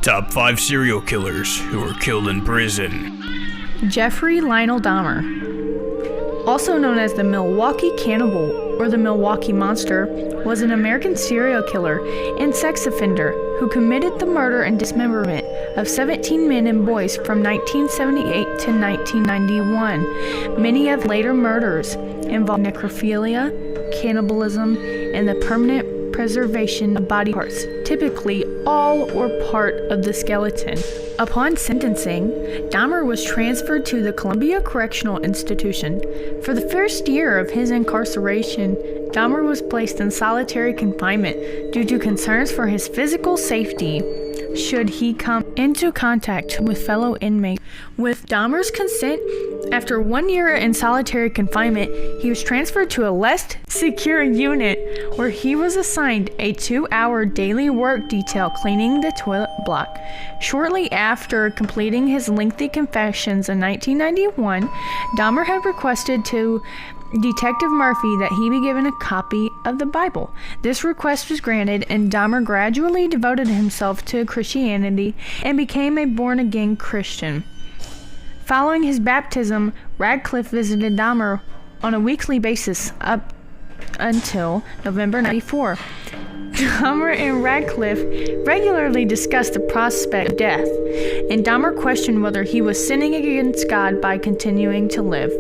Top 5 serial killers who were killed in prison. Jeffrey Lionel Dahmer, also known as the Milwaukee Cannibal or the Milwaukee Monster, was an American serial killer and sex offender who committed the murder and dismemberment of 17 men and boys from 1978 to 1991. Many of later murders involved necrophilia, cannibalism, and the permanent preservation of body parts, typically all or part of the skeleton. Upon sentencing, Dahmer was transferred to the Columbia Correctional Institution. For the first year of his incarceration, Dahmer was placed in solitary confinement due to concerns for his physical safety should he come into contact with fellow inmates. With Dahmer's consent, after 1 year in solitary confinement, he was transferred to a less secure unit where he was assigned a 2-hour daily work detail cleaning the toilet block. Shortly after completing his lengthy confessions in 1991, Dahmer had requested to Detective Murphy that he be given a copy of the Bible. This request was granted, and Dahmer gradually devoted himself to Christianity and became a born-again Christian. Following his baptism, Radcliffe visited Dahmer on a weekly basis up until November 1994. Dahmer and Radcliffe regularly discussed the prospect of death, and Dahmer questioned whether he was sinning against God by continuing to live.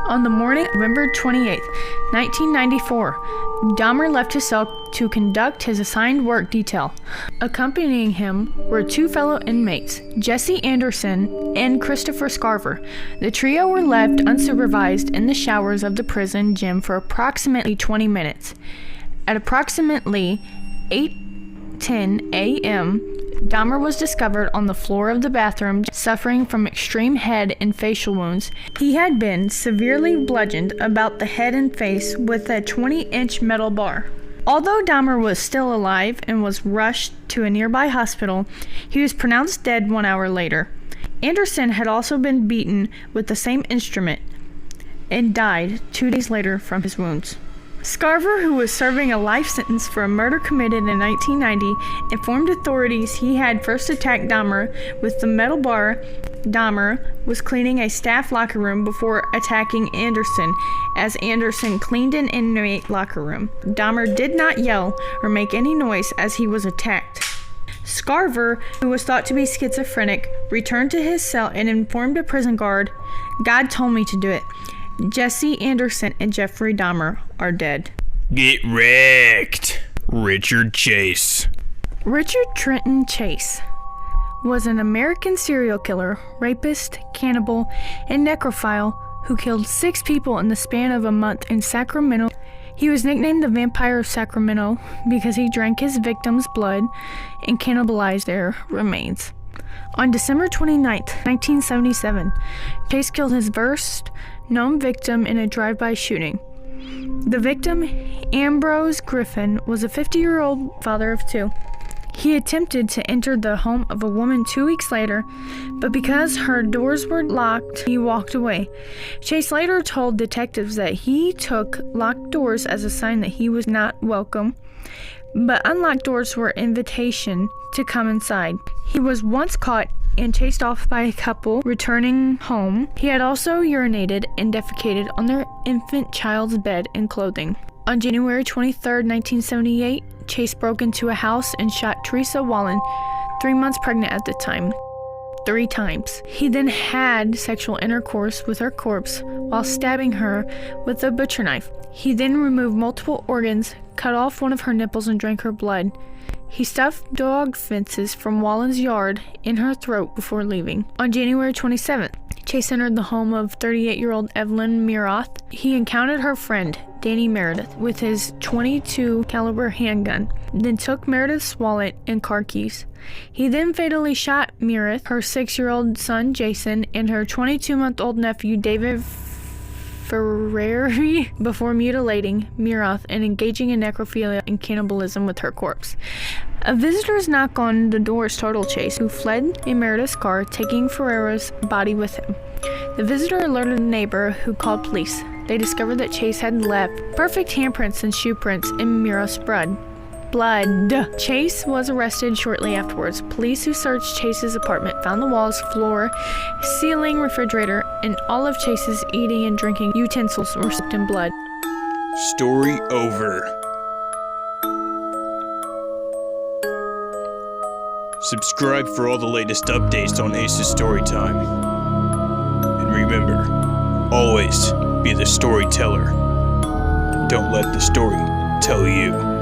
On the morning of November 28, 1994, Dahmer left his cell to conduct his assigned work detail. Accompanying him were 2 fellow inmates, Jesse Anderson and Christopher Scarver. The trio were left unsupervised in the showers of the prison gym for approximately 20 minutes. At approximately 8:10 a.m., Dahmer was discovered on the floor of the bathroom, suffering from extreme head and facial wounds. He had been severely bludgeoned about the head and face with a 20-inch metal bar. Although Dahmer was still alive and was rushed to a nearby hospital, he was pronounced dead 1 hour later. Anderson had also been beaten with the same instrument and died 2 days later from his wounds. Scarver, who was serving a life sentence for a murder committed in 1990, informed authorities he had first attacked Dahmer with the metal bar. Dahmer was cleaning a staff locker room before attacking Anderson, as Anderson cleaned an inmate locker room. Dahmer did not yell or make any noise as he was attacked. Scarver, who was thought to be schizophrenic, returned to his cell and informed a prison guard, "God told me to do it. Jesse Anderson and Jeffrey Dahmer are dead." Get wrecked. Richard Chase. Richard Trenton Chase was an American serial killer, rapist, cannibal, and necrophile who killed 6 people in the span of a month in Sacramento. He was nicknamed the Vampire of Sacramento because he drank his victims' blood and cannibalized their remains. On December 29, 1977, Chase killed his first known victim in a drive-by shooting. The victim, Ambrose Griffin, was a 50-year-old father of 2. He attempted to enter the home of a woman 2 weeks later, but because her doors were locked, he walked away. Chase later told detectives that he took locked doors as a sign that he was not welcome, but unlocked doors were an invitation to come inside. He was once caught and chased off by a couple returning home. He had also urinated and defecated on their infant child's bed and clothing. On January 23, 1978, Chase broke into a house and shot Teresa Wallen, 3 months pregnant at the time, 3 times. He then had sexual intercourse with her corpse while stabbing her with a butcher knife. He then removed multiple organs, cut off one of her nipples, and drank her blood. He stuffed dog fences from Wallen's yard in her throat before leaving. On January 27th, Chase entered the home of 38-year-old Evelyn Meroth. He encountered her friend, Danny Meredith, with his .22 caliber handgun, then took Meredith's wallet and car keys. He then fatally shot Meredith, her 6-year-old son Jason, and her 22-month-old nephew David Ferrari before mutilating Meroth and engaging in necrophilia and cannibalism with her corpse. A visitor's knock on the door startled Chase, who fled in Meredith's car, taking Ferrara's body with him. The visitor alerted a neighbor, who called police. they discovered that Chase had left perfect handprints and shoe prints in Miros' blood. Chase was arrested shortly afterwards. Police who searched Chase's apartment found the walls, floor, ceiling, refrigerator, and all of Chase's eating and drinking utensils were soaked in blood. Story over. Subscribe for all the latest updates on Ace's Storytime. And remember, always be the storyteller. Don't let the story tell you.